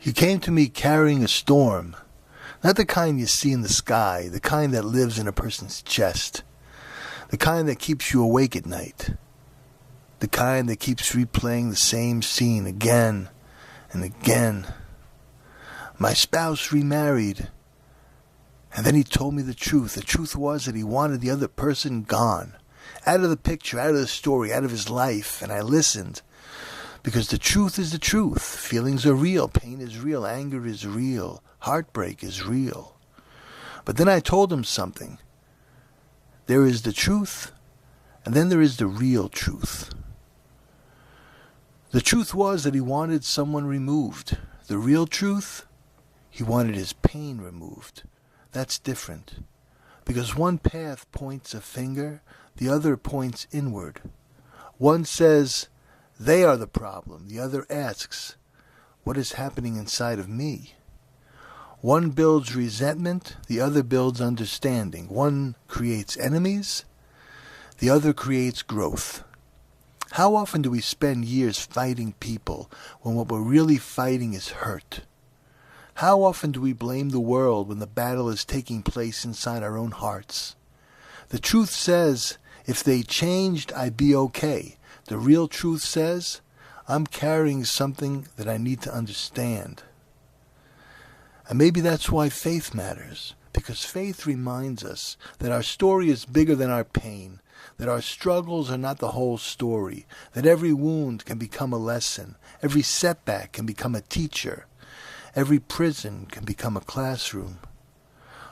You came to me carrying a storm, not the kind you see in the sky, the kind that lives in a person's chest, the kind that keeps you awake at night, the kind that keeps replaying the same scene again and again. My spouse remarried, and then he told me the truth. The truth was that he wanted the other person gone, out of the picture, out of the story, out of his life, and I listened. Because the truth is the truth. Feelings are real. Pain is real. Anger is real. Heartbreak is real. But then I told him something. There is the truth, and then there is the real truth. The truth was that he wanted someone removed. The real truth, he wanted his pain removed. That's different. Because one path points a finger, the other points inward. One says, they are the problem. The other asks, what is happening inside of me? One builds resentment, the other builds understanding. One creates enemies, the other creates growth. How often do we spend years fighting people when what we're really fighting is hurt? How often do we blame the world when the battle is taking place inside our own hearts? The truth says, if they changed, I'd be okay. The real truth says, I'm carrying something that I need to understand. And maybe that's why faith matters, because faith reminds us that our story is bigger than our pain, that our struggles are not the whole story, that every wound can become a lesson, every setback can become a teacher, every prison can become a classroom.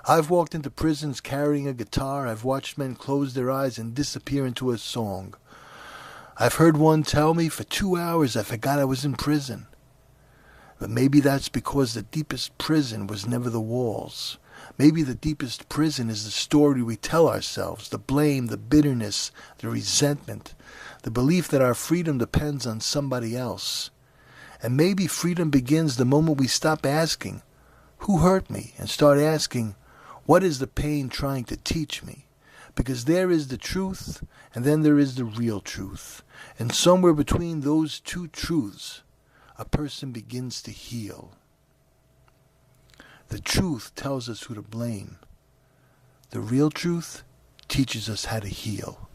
I've walked into prisons carrying a guitar. I've watched men close their eyes and disappear into a song. I've heard one tell me, for 2 hours I forgot I was in prison. But maybe that's because the deepest prison was never the walls. Maybe the deepest prison is the story we tell ourselves, the blame, the bitterness, the resentment, the belief that our freedom depends on somebody else. And maybe freedom begins the moment we stop asking, who hurt me? And start asking, what is the pain trying to teach me? Because there is the truth, and then there is the real truth. And somewhere between those two truths, a person begins to heal. The truth tells us who to blame. The real truth teaches us how to heal.